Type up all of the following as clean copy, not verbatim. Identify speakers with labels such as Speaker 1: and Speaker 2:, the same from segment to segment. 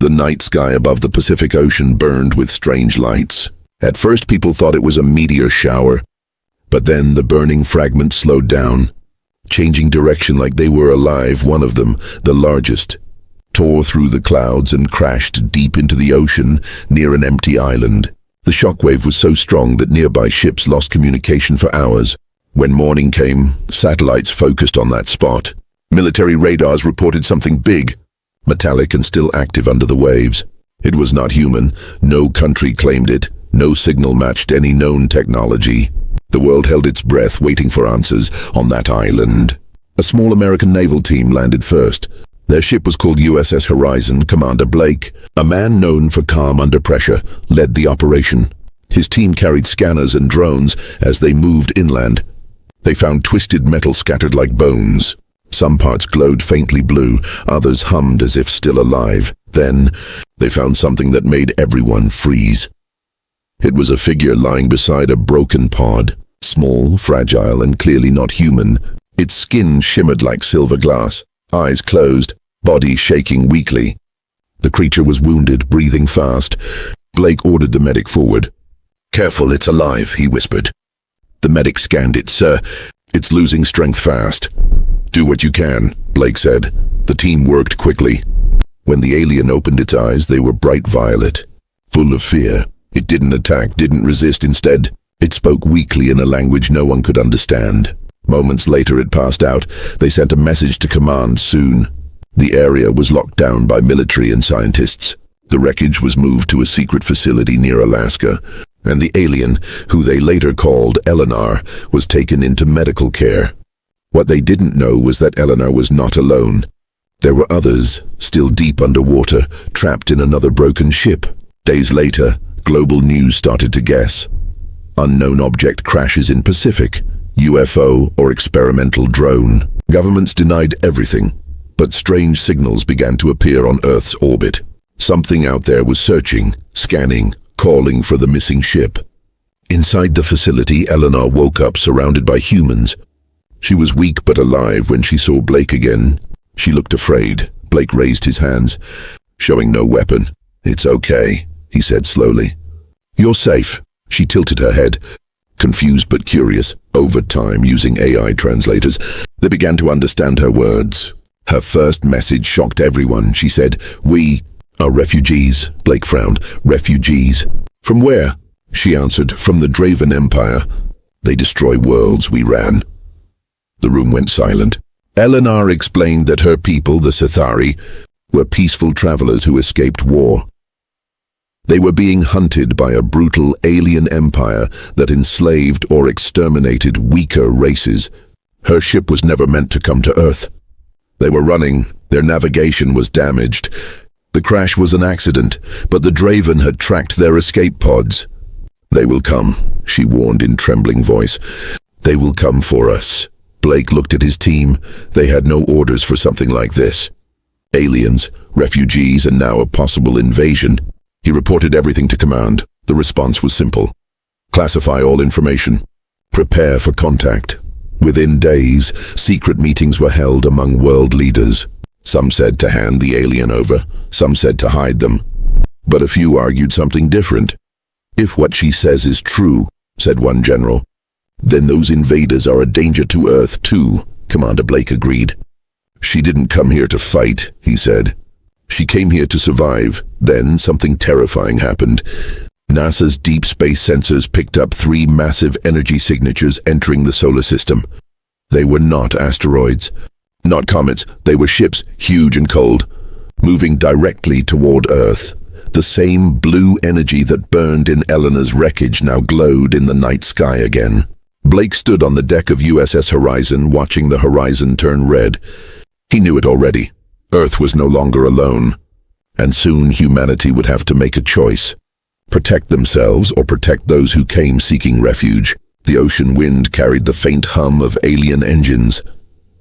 Speaker 1: The night sky above the Pacific Ocean burned with strange lights. At first people thought it was a meteor shower, but then the burning fragments slowed down, changing direction like they were alive. One of them, the largest, tore through the clouds and crashed deep into the ocean near an empty island. The shockwave was so strong that nearby ships lost communication for hours. When morning came, satellites focused on that spot. Military radars reported something big, metallic and still active under the waves. It was not human. No country claimed it. No signal matched any known technology. The world held its breath, waiting for answers on that island. A small American naval team landed first. Their ship was called USS Horizon. Commander Blake, a man known for calm under pressure, led the operation. His team carried scanners and drones as they moved inland. They found twisted metal scattered like bones. Some parts glowed faintly blue, others hummed as if still alive. Then, they found something that made everyone freeze. It was a figure lying beside a broken pod, small, fragile, and clearly not human. Its skin shimmered like silver glass, eyes closed, body shaking weakly. The creature was wounded, breathing fast. Blake ordered the medic forward. "Careful, it's alive," he whispered. The medic scanned it. "Sir, it's losing strength fast." "Do what you can," Blake said. The team worked quickly. When the alien opened its eyes, they were bright violet, full of fear. It didn't attack, didn't resist. Instead, it spoke weakly in a language no one could understand. Moments later, it passed out. They sent a message to command soon. The area was locked down by military and scientists. The wreckage was moved to a secret facility near Alaska, and the alien, who they later called Eleanor, was taken into medical care. What they didn't know was that Eleanor was not alone. There were others, still deep underwater, trapped in another broken ship. Days later, global news started to guess. Unknown object crashes in Pacific, UFO or experimental drone. Governments denied everything, but strange signals began to appear on Earth's orbit. Something out there was searching, scanning, calling for the missing ship. Inside the facility, Eleanor woke up surrounded by humans. She was weak but alive when she saw Blake again. She looked afraid. Blake raised his hands, showing no weapon. "It's okay," he said slowly. "You're safe." She tilted her head, confused but curious. Over time, using AI translators, they began to understand her words. Her first message shocked everyone. She said, "We are refugees." Blake frowned. "Refugees? From where?" She answered, "From the Draven Empire. They destroy worlds. We ran." The room went silent. Eleanor explained that her people, the Sithari, were peaceful travelers who escaped war. They were being hunted by a brutal alien empire that enslaved or exterminated weaker races. Her ship was never meant to come to Earth. They were running. Their navigation was damaged. The crash was an accident, but the Draven had tracked their escape pods. "They will come," she warned in trembling voice. "They will come for us." Blake looked at his team. They had no orders for something like this. Aliens, refugees, and now a possible invasion. He reported everything to command. The response was simple. Classify all information. Prepare for contact. Within days, secret meetings were held among world leaders. Some said to hand the alien over. Some said to hide them. But a few argued something different. "If what she says is true," said one general, "then those invaders are a danger to Earth too," Commander Blake agreed. "She didn't come here to fight," he said. "She came here to survive." Then something terrifying happened. NASA's deep space sensors picked up 3 massive energy signatures entering the solar system. They were not asteroids, not comets. They were ships, huge and cold, moving directly toward Earth. The same blue energy that burned in Eleanor's wreckage now glowed in the night sky again. Blake stood on the deck of USS Horizon, watching the horizon turn red. He knew it already. Earth was no longer alone, and soon humanity would have to make a choice. Protect themselves or protect those who came seeking refuge. The ocean wind carried the faint hum of alien engines.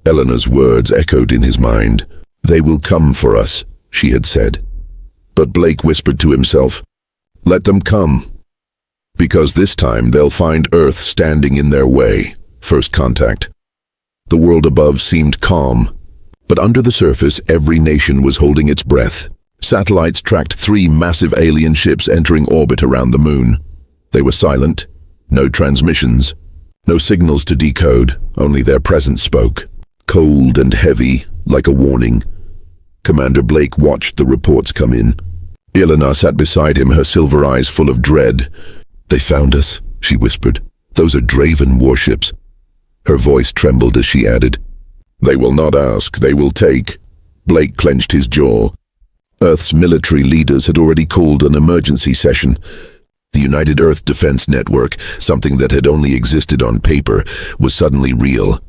Speaker 1: Eleanor's words echoed in his mind. "They will come for us," she had said. But Blake whispered to himself, "Let them come. Because this time they'll find Earth standing in their way." First contact. The world above seemed calm, but under the surface every nation was holding its breath. Satellites tracked 3 massive alien ships entering orbit around the moon. They were silent, no transmissions, no signals to decode, only their presence spoke, cold and heavy, like a warning. Commander Blake watched the reports come in. Ilana sat beside him, her silver eyes full of dread. "They found us," she whispered. "Those are Draven warships." Her voice trembled as she added, "They will not ask, they will take." Blake clenched his jaw. Earth's military leaders had already called an emergency session. The United Earth Defense Network, something that had only existed on paper, was suddenly real.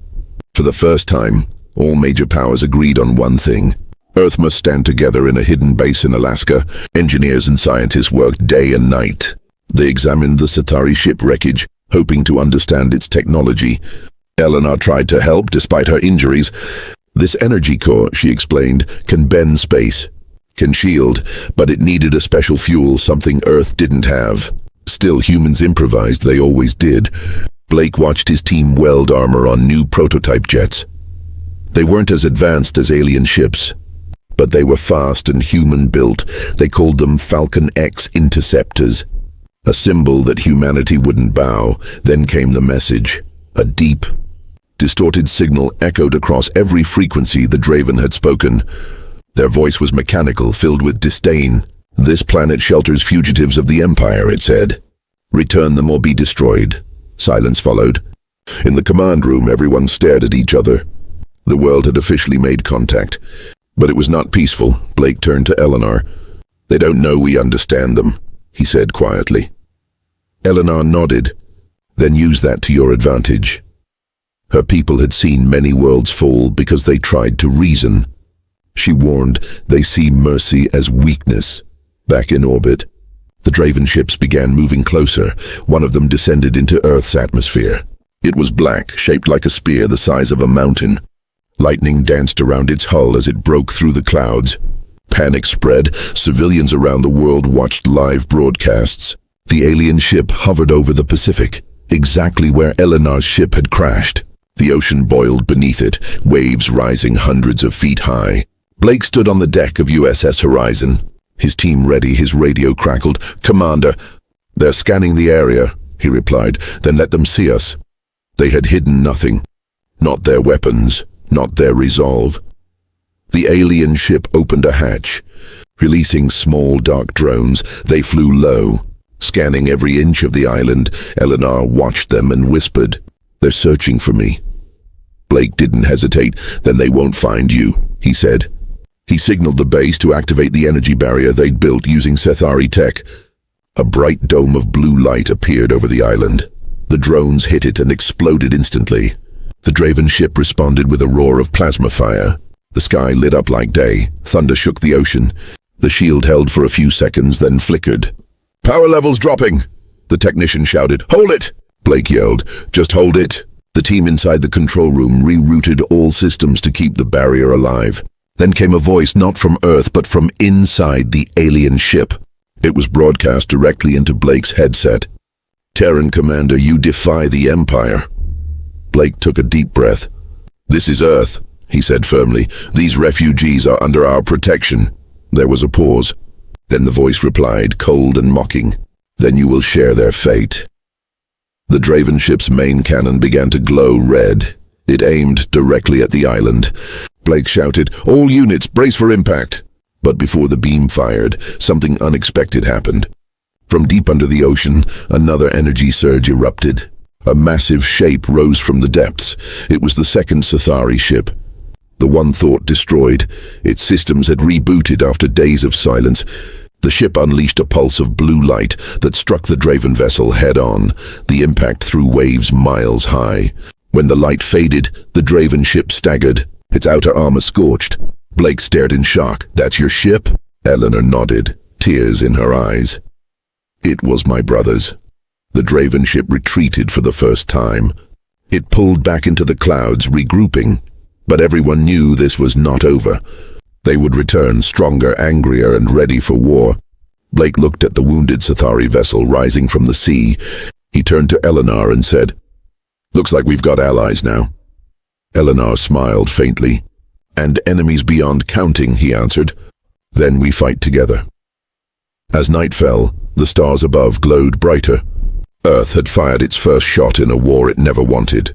Speaker 1: For the first time, all major powers agreed on one thing. Earth must stand together in a hidden base in Alaska. Engineers and scientists worked day and night. They examined the Satari ship wreckage, hoping to understand its technology. Eleanor tried to help despite her injuries. "This energy core," she explained, "can bend space, can shield, but it needed a special fuel, something Earth didn't have." Still, humans improvised, they always did. Blake watched his team weld armor on new prototype jets. They weren't as advanced as alien ships, but they were fast and human-built. They called them Falcon X interceptors, a symbol that humanity wouldn't bow. Then came the message. A deep, distorted signal echoed across every frequency the Draven had spoken. Their voice was mechanical, filled with disdain. "This planet shelters fugitives of the Empire," it said. "Return them or be destroyed." Silence followed. In the command room, everyone stared at each other. The world had officially made contact, but it was not peaceful. Blake turned to Eleanor. "They don't know we understand them," he said quietly. Eleanor nodded. "Then use that to your advantage." Her people had seen many worlds fall because they tried to reason. She warned, "They see mercy as weakness." Back in orbit, the Draven ships began moving closer. One of them descended into Earth's atmosphere. It was black, shaped like a spear the size of a mountain. Lightning danced around its hull as it broke through the clouds. Panic spread. Civilians around the world watched live broadcasts. The alien ship hovered over the Pacific, exactly where Eleanor's ship had crashed. The ocean boiled beneath it, waves rising hundreds of feet high. Blake stood on the deck of USS Horizon. His team ready, his radio crackled. "Commander." "They're scanning the area," he replied. "Then let them see us." They had hidden nothing. Not their weapons, not their resolve. The alien ship opened a hatch. Releasing small dark drones, they flew low. Scanning every inch of the island, Eleanor watched them and whispered, "They're searching for me." Blake didn't hesitate. "Then they won't find you," he said. He signaled the base to activate the energy barrier they'd built using Sethari tech. A bright dome of blue light appeared over the island. The drones hit it and exploded instantly. The Draven ship responded with a roar of plasma fire. The sky lit up like day. Thunder shook the ocean. The shield held for a few seconds, then flickered. "Power levels dropping!" The technician shouted. "Hold it!" Blake yelled. "Just hold it." The team inside the control room rerouted all systems to keep the barrier alive. Then came a voice not from Earth, but from inside the alien ship. It was broadcast directly into Blake's headset. "Terran Commander, you defy the Empire." Blake took a deep breath. "This is Earth," he said firmly. "These refugees are under our protection." There was a pause. Then the voice replied, cold and mocking, "Then you will share their fate." The Draven ship's main cannon began to glow red. It aimed directly at the island. Blake shouted, "All units, brace for impact." But before the beam fired, something unexpected happened. From deep under the ocean, another energy surge erupted. A massive shape rose from the depths. It was the second Sethari ship. The one thought destroyed. Its systems had rebooted after days of silence. The ship unleashed a pulse of blue light that struck the Draven vessel head-on. The impact threw waves miles high. When the light faded, the Draven ship staggered, its outer armor scorched. Blake stared in shock. "That's your ship?" Eleanor nodded, tears in her eyes. "It was my brother's." The Draven ship retreated for the first time. It pulled back into the clouds, regrouping. But everyone knew this was not over. They would return stronger, angrier, and ready for war. Blake looked at the wounded Sethari vessel rising from the sea. He turned to Eleanor and said, "Looks like we've got allies now." Eleanor smiled faintly. "And enemies beyond counting," he answered. Then we fight together." As night fell, the stars above glowed brighter. Earth had fired its first shot in a war it never wanted.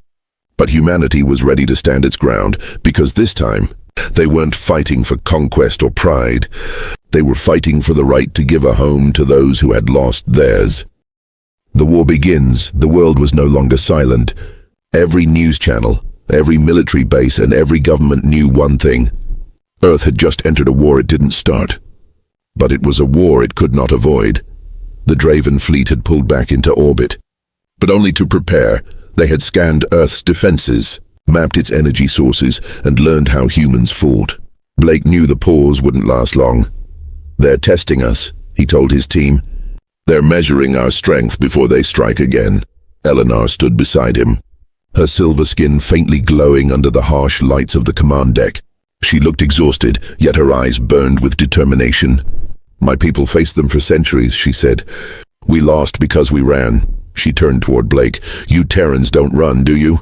Speaker 1: But humanity was ready to stand its ground, because this time, they weren't fighting for conquest or pride. They were fighting for the right to give a home to those who had lost theirs. The war begins. The world was no longer silent. Every news channel, every military base, and every government knew one thing. Earth had just entered a war it didn't start. But it was a war it could not avoid. The Draven fleet had pulled back into orbit. But only to prepare. They had scanned Earth's defenses, mapped its energy sources, and learned how humans fought. Blake knew the pause wouldn't last long. "They're testing us," he told his team. "They're measuring our strength before they strike again." Eleanor stood beside him, her silver skin faintly glowing under the harsh lights of the command deck. She looked exhausted, yet her eyes burned with determination. "My people faced them for centuries," she said. "We lost because we ran." She turned toward Blake. "You Terrans don't run, do you?"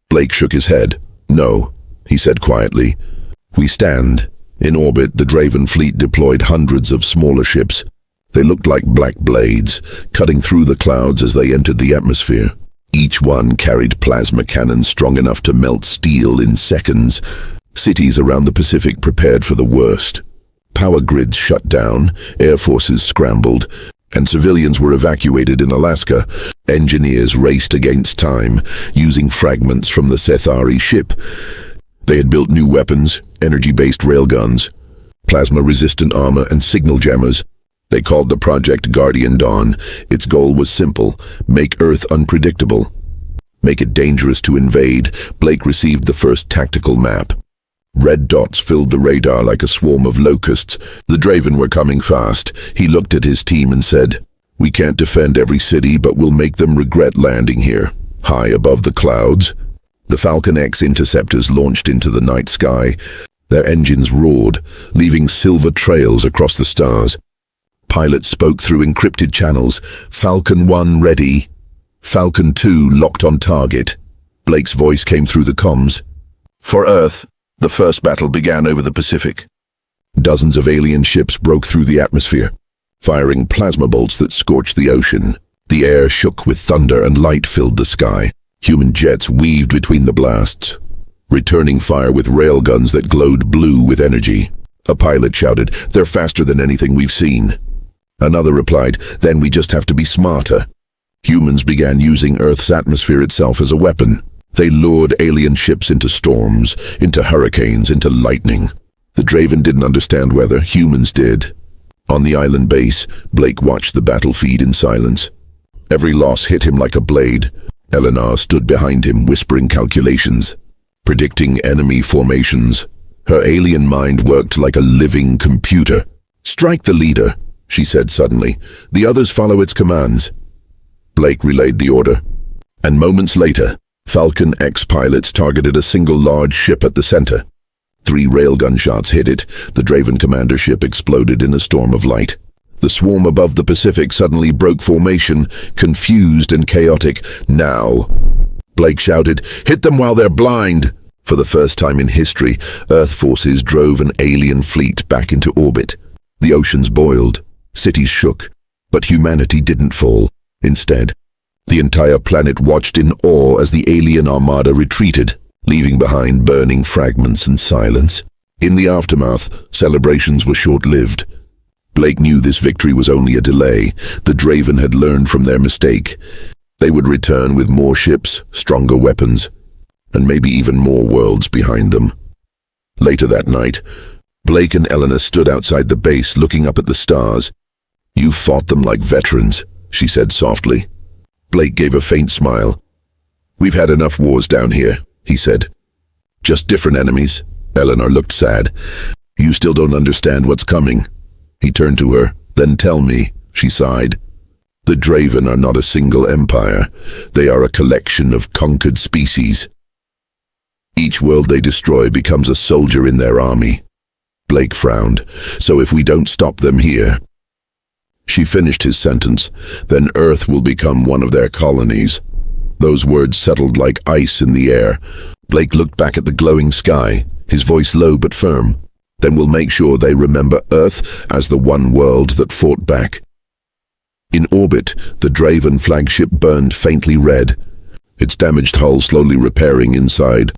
Speaker 1: Blake shook his head. "No," he said quietly. "We stand." In orbit, the Draven fleet deployed hundreds of smaller ships. They looked like black blades, cutting through the clouds as they entered the atmosphere. Each one carried plasma cannons strong enough to melt steel in seconds. Cities around the Pacific prepared for the worst. Power grids shut down, air forces scrambled, and civilians were evacuated in Alaska. Engineers raced against time, using fragments from the Sethari ship. They had built new weapons, energy-based railguns, plasma-resistant armor, and signal jammers. They called the project Guardian Dawn. Its goal was simple: make Earth unpredictable. Make it dangerous to invade. Blake received the first tactical map. Red dots filled the radar like a swarm of locusts. The Draven were coming fast. He looked at his team and said, "We can't defend every city, but we'll make them regret landing here." High above the clouds, the Falcon X interceptors launched into the night sky. Their engines roared, leaving silver trails across the stars. Pilots spoke through encrypted channels. "Falcon 1 ready. Falcon 2 locked on target." Blake's voice came through the comms. For Earth, the first battle began over the Pacific. Dozens of alien ships broke through the atmosphere, firing plasma bolts that scorched the ocean. The air shook with thunder and light filled the sky. Human jets weaved between the blasts, returning fire with railguns that glowed blue with energy. A pilot shouted, "They're faster than anything we've seen." Another replied, "Then we just have to be smarter." Humans began using Earth's atmosphere itself as a weapon. They lured alien ships into storms, into hurricanes, into lightning. The Draven didn't understand weather, humans did. On the island base, Blake watched the battlefield in silence. Every loss hit him like a blade. Eleanor stood behind him, whispering calculations, predicting enemy formations. Her alien mind worked like a living computer. "Strike the leader," she said suddenly. "The others follow its commands." Blake relayed the order. And moments later, Falcon X pilots targeted a single large ship at the center. 3 railgun shots hit it. The Draven commander ship exploded in a storm of light. The swarm above the Pacific suddenly broke formation, confused and chaotic. "Now!" Blake shouted, "Hit them while they're blind!" For the first time in history, Earth forces drove an alien fleet back into orbit. The oceans boiled, cities shook, but humanity didn't fall. Instead, the entire planet watched in awe as the alien armada retreated, leaving behind burning fragments and silence. In the aftermath, celebrations were short-lived. Blake knew this victory was only a delay. The Draven had learned from their mistake. They would return with more ships, stronger weapons, and maybe even more worlds behind them. Later that night, Blake and Eleanor stood outside the base looking up at the stars. "You fought them like veterans," she said softly. Blake gave a faint smile. "We've had enough wars down here," he said. "Just different enemies." Eleanor looked sad. "You still don't understand what's coming." He turned to her. "Then tell me," she sighed. "The Draven are not a single empire. They are a collection of conquered species. Each world they destroy becomes a soldier in their army." Blake frowned. "So if we don't stop them here..." She finished his sentence. "Then Earth will become one of their colonies." Those words settled like ice in the air. Blake looked back at the glowing sky, his voice low but firm. Then we'll make sure they remember Earth as the one world that fought back. In orbit, the Draven flagship burned faintly red, its damaged hull slowly repairing inside.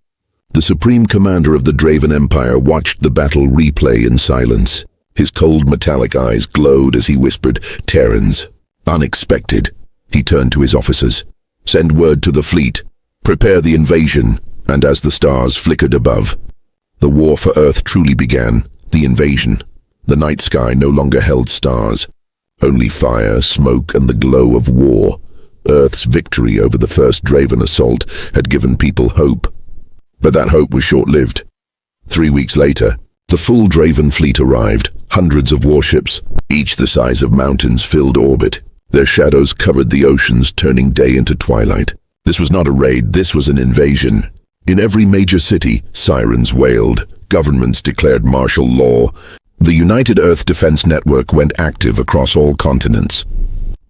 Speaker 1: The supreme commander of the Draven Empire watched the battle replay in silence. His cold metallic eyes glowed as he whispered, "Terrans. Unexpected." He turned to his officers. "Send word to the fleet. Prepare the invasion." And as the stars flickered above, the war for Earth truly began. The invasion. The night sky no longer held stars. Only fire, smoke, and the glow of war. Earth's victory over the first Draven assault had given people hope. But that hope was short-lived. 3 weeks later, the full Draven fleet arrived. Hundreds of warships, each the size of mountains, filled orbit. Their shadows covered the oceans, turning day into twilight. This was not a raid, this was an invasion. In every major city, sirens wailed. Governments declared martial law. The United Earth Defense Network went active across all continents.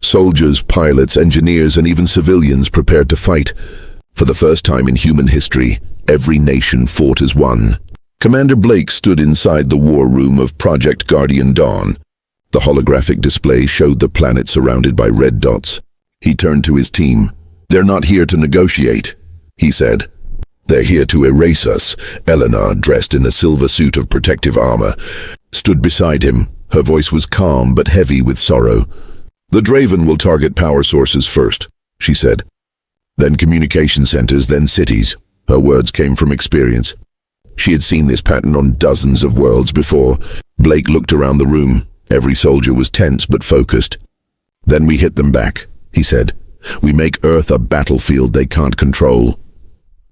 Speaker 1: Soldiers, pilots, engineers, and even civilians prepared to fight. For the first time in human history, every nation fought as one. Commander Blake stood inside the war room of Project Guardian Dawn. The holographic display showed the planet surrounded by red dots. He turned to his team. "They're not here to negotiate," he said. "They're here to erase us." Eleanor, dressed in a silver suit of protective armor, stood beside him. Her voice was calm but heavy with sorrow. "The Draven will target power sources first," she said. "Then communication centers, then cities." Her words came from experience. She had seen this pattern on dozens of worlds before. Blake looked around the room. Every soldier was tense but focused. "Then we hit them back," he said. "We make Earth a battlefield they can't control."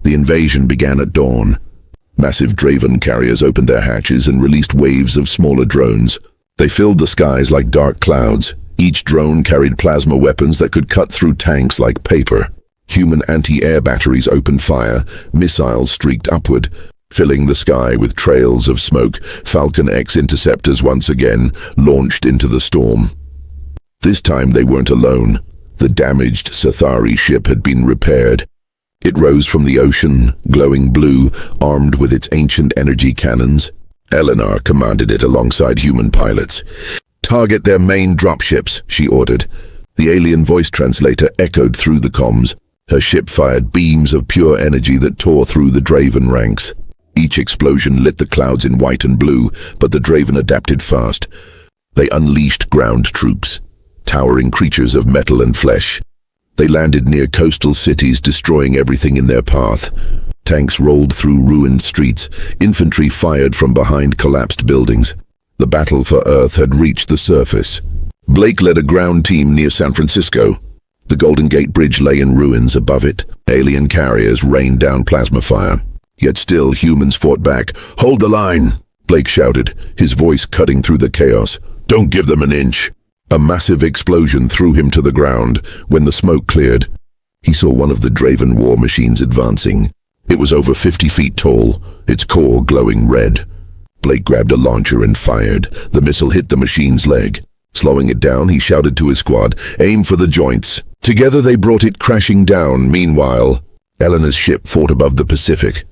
Speaker 1: The invasion began at dawn. Massive Draven carriers opened their hatches and released waves of smaller drones. They filled the skies like dark clouds. Each drone carried plasma weapons that could cut through tanks like paper. Human anti-air batteries opened fire. Missiles streaked upward, filling the sky with trails of smoke. Falcon X interceptors once again launched into the storm. This time they weren't alone. The damaged Sathari ship had been repaired. It rose from the ocean, glowing blue, armed with its ancient energy cannons. Eleanor commanded it alongside human pilots. "Target their main dropships," she ordered. The alien voice translator echoed through the comms. Her ship fired beams of pure energy that tore through the Draven ranks. Each explosion lit the clouds in white and blue, but the Draven adapted fast. They unleashed ground troops, towering creatures of metal and flesh. They landed near coastal cities, destroying everything in their path. Tanks rolled through ruined streets. Infantry fired from behind collapsed buildings. The battle for Earth had reached the surface. Blake led a ground team near San Francisco. The Golden Gate Bridge lay in ruins above it. Alien carriers rained down plasma fire. Yet still, humans fought back. "Hold the line," Blake shouted, his voice cutting through the chaos. "Don't give them an inch." A massive explosion threw him to the ground. When the smoke cleared, he saw one of the Draven war machines advancing. It was over 50 feet tall, its core glowing red. Blake grabbed a launcher and fired. The missile hit the machine's leg. Slowing it down, he shouted to his squad, "Aim for the joints." Together they brought it crashing down. Meanwhile, Eleanor's ship fought above the Pacific.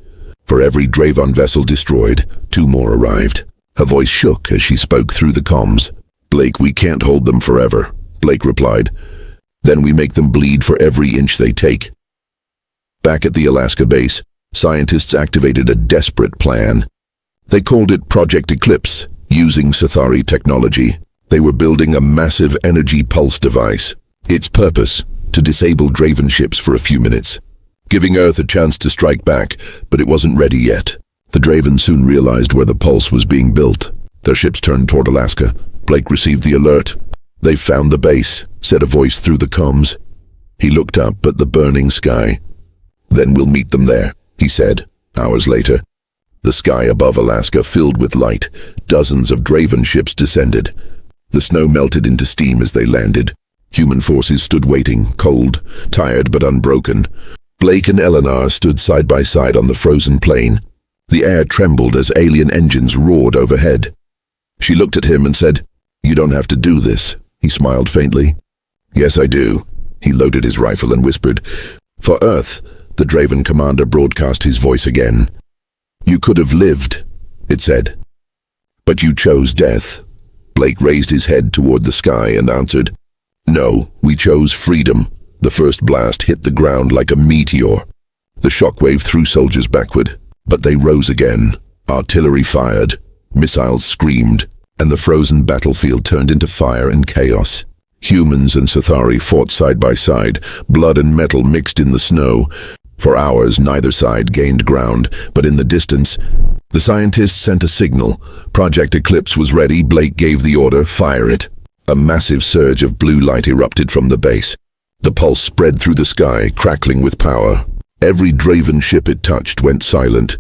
Speaker 1: For every Draven vessel destroyed, 2 more arrived. Her voice shook as she spoke through the comms. "Blake, we can't hold them forever," Blake replied. "Then we make them bleed for every inch they take." Back at the Alaska base, scientists activated a desperate plan. They called it Project Eclipse, using Sathari technology. They were building a massive energy pulse device. Its purpose, to disable Draven ships for a few minutes, giving Earth a chance to strike back, but it wasn't ready yet. The Draven soon realized where the pulse was being built. Their ships turned toward Alaska. Blake received the alert. "They've found the base," said a voice through the comms. He looked up at the burning sky. "Then we'll meet them there," he said, hours later. The sky above Alaska filled with light. Dozens of Draven ships descended. The snow melted into steam as they landed. Human forces stood waiting, cold, tired but unbroken. Blake and Eleanor stood side by side on the frozen plain. The air trembled as alien engines roared overhead. She looked at him and said, "You don't have to do this." He smiled faintly. "Yes, I do." He loaded his rifle and whispered. "For Earth," the Draven commander broadcast his voice again. "You could have lived," it said. But you chose death. Blake raised his head toward the sky and answered, "No, we chose freedom." The first blast hit the ground like a meteor. The shockwave threw soldiers backward, but they rose again. Artillery fired, missiles screamed, and the frozen battlefield turned into fire and chaos. Humans and Cathari fought side by side, blood and metal mixed in the snow. For hours, neither side gained ground, but in the distance, the scientists sent a signal. Project Eclipse was ready. Blake gave the order, "Fire it." A massive surge of blue light erupted from the base. The pulse spread through the sky, crackling with power. Every Draven ship it touched went silent,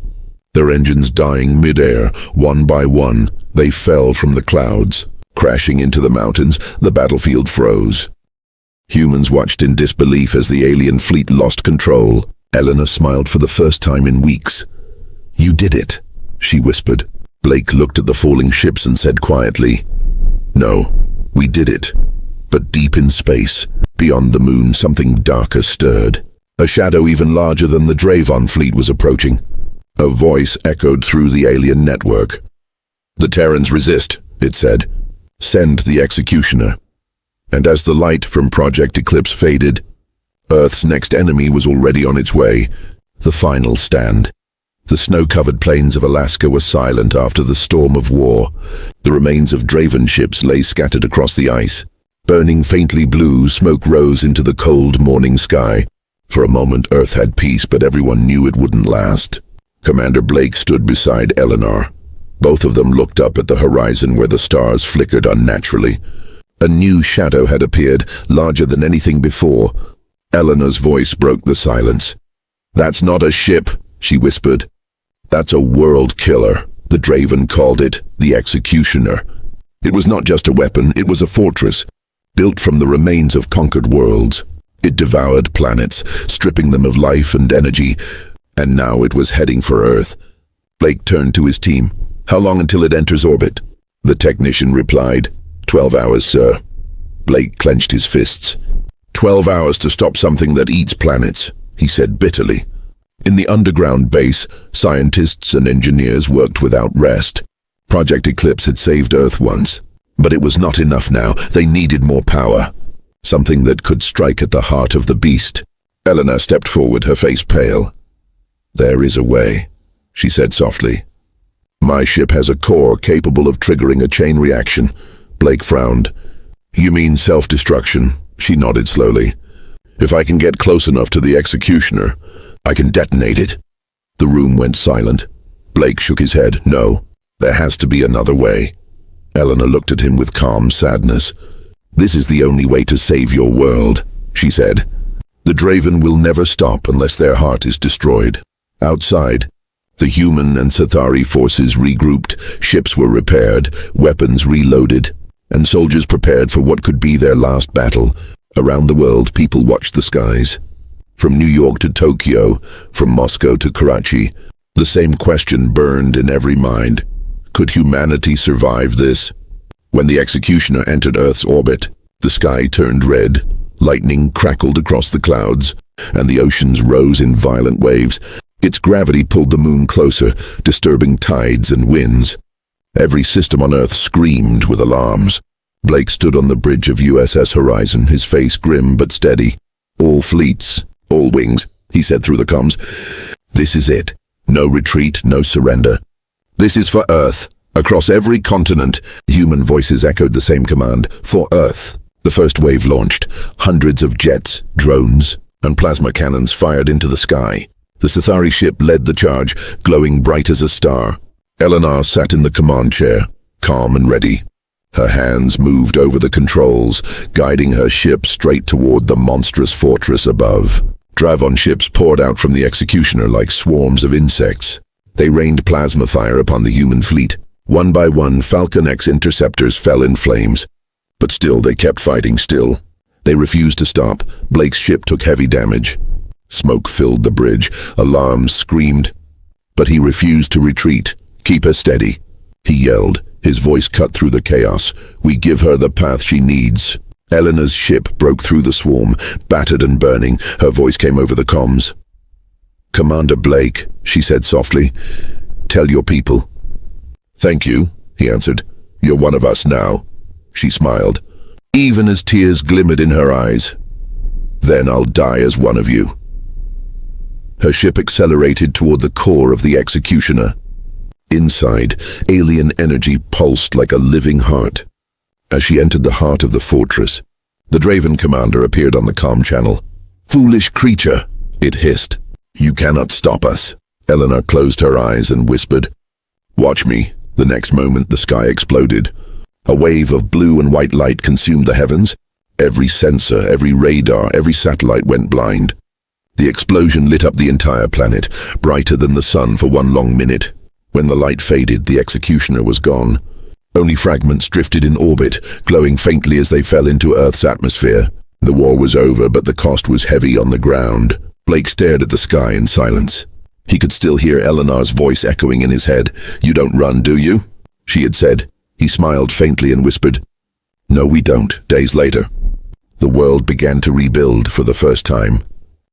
Speaker 1: their engines dying mid-air. One by one, they fell from the clouds. Crashing into the mountains, the battlefield froze. Humans watched in disbelief as the alien fleet lost control. Eleanor smiled for the first time in weeks. "You did it," she whispered. Blake looked at the falling ships and said quietly, "No, we did it." But deep in space, beyond the moon, something darker stirred. A shadow even larger than the Draven fleet was approaching. A voice echoed through the alien network. "The Terrans resist," it said. "Send the executioner." And as the light from Project Eclipse faded, Earth's next enemy was already on its way, the final stand. The snow-covered plains of Alaska were silent after the storm of war. The remains of Draven ships lay scattered across the ice. Burning faintly blue, smoke rose into the cold morning sky. For a moment, Earth had peace, but everyone knew it wouldn't last. Commander Blake stood beside Eleanor. Both of them looked up at the horizon where the stars flickered unnaturally. A new shadow had appeared, larger than anything before. Eleanor's voice broke the silence. "That's not a ship," she whispered. "That's a world killer." The Draven called it the Executioner. It was not just a weapon, it was a fortress, built from the remains of conquered worlds. It devoured planets, stripping them of life and energy, and now it was heading for Earth. Blake turned to his team. "How long until it enters orbit?" The technician replied, 12 hours, sir." Blake clenched his fists. 12 hours to stop something that eats planets, he said bitterly. In the underground base, scientists and engineers worked without rest. Project Eclipse had saved Earth once, but it was not enough now. They needed more power, something that could strike at the heart of the beast. Eleanor stepped forward, her face pale. "There is a way," she said softly. "My ship has a core capable of triggering a chain reaction." Blake frowned. "You mean self-destruction?" She nodded slowly. "If I can get close enough to the executioner, I can detonate it." The room went silent. Blake shook his head. "No, there has to be another way." Eleanor looked at him with calm sadness. "This is the only way to save your world," she said. "The Draven will never stop unless their heart is destroyed." Outside, the human and Cathari forces regrouped, ships were repaired, weapons reloaded, and soldiers prepared for what could be their last battle. Around the world, people watched the skies. From New York to Tokyo, from Moscow to Karachi, the same question burned in every mind. Could humanity survive this? When the executioner entered Earth's orbit, the sky turned red, lightning crackled across the clouds, and the oceans rose in violent waves. Its gravity pulled the moon closer, disturbing tides and winds. Every system on Earth screamed with alarms. Blake stood on the bridge of USS Horizon, his face grim but steady. "All fleets, all wings," he said through the comms. "This is it. No retreat, no surrender. This is for Earth." Across every continent, human voices echoed the same command. For Earth. The first wave launched. Hundreds of jets, drones, and plasma cannons fired into the sky. The Cathari ship led the charge, glowing bright as a star. Eleanor sat in the command chair, calm and ready. Her hands moved over the controls, guiding her ship straight toward the monstrous fortress above. Draven ships poured out from the executioner like swarms of insects. They rained plasma fire upon the human fleet. One by one, Falcon X interceptors fell in flames. But still, they kept fighting still. They refused to stop. Blake's ship took heavy damage. Smoke filled the bridge. Alarms screamed. But he refused to retreat. "Keep her steady," he yelled, his voice cut through the chaos. "We give her the path she needs." Eleanor's ship broke through the swarm, battered and burning. Her voice came over the comms. "Commander Blake," she said softly, "tell your people." "Thank you," he answered. "You're one of us now." She smiled, even as tears glimmered in her eyes. "Then I'll die as one of you." Her ship accelerated toward the core of the executioner. Inside, alien energy pulsed like a living heart. As she entered the heart of the fortress, the Draven commander appeared on the comm channel. "Foolish creature," it hissed. "You cannot stop us." Eleanor closed her eyes and whispered, "Watch me." The next moment, the sky exploded. A wave of blue and white light consumed the heavens. Every sensor, every radar, every satellite went blind. The explosion lit up the entire planet, brighter than the sun for one long minute. When the light faded, the executioner was gone. Only fragments drifted in orbit, glowing faintly as they fell into Earth's atmosphere. The war was over, but the cost was heavy on the ground. Blake stared at the sky in silence. He could still hear Eleanor's voice echoing in his head. "You don't run, do you?" she had said. He smiled faintly and whispered, "No, we don't." Days later, the world began to rebuild for the first time.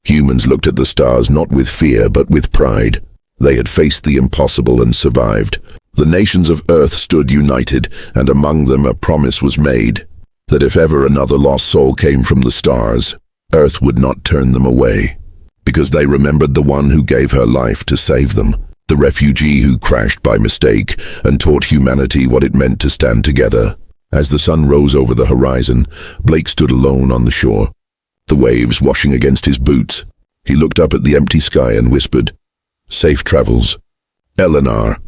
Speaker 1: Humans looked at the stars not with fear, but with pride. They had faced the impossible and survived. The nations of Earth stood united, and among them a promise was made, that if ever another lost soul came from the stars, Earth would not turn them away, because they remembered the one who gave her life to save them, the refugee who crashed by mistake and taught humanity what it meant to stand together. As the sun rose over the horizon, Blake stood alone on the shore, the waves washing against his boots. He looked up at the empty sky and whispered, "Safe travels, Eleanor,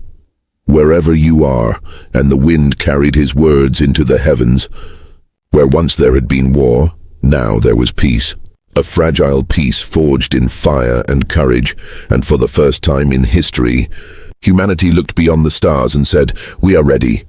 Speaker 1: wherever you are," and the wind carried his words into the heavens. Where once there had been war, now there was peace. A fragile peace forged in fire and courage, and for the first time in history, humanity looked beyond the stars and said, "We are ready."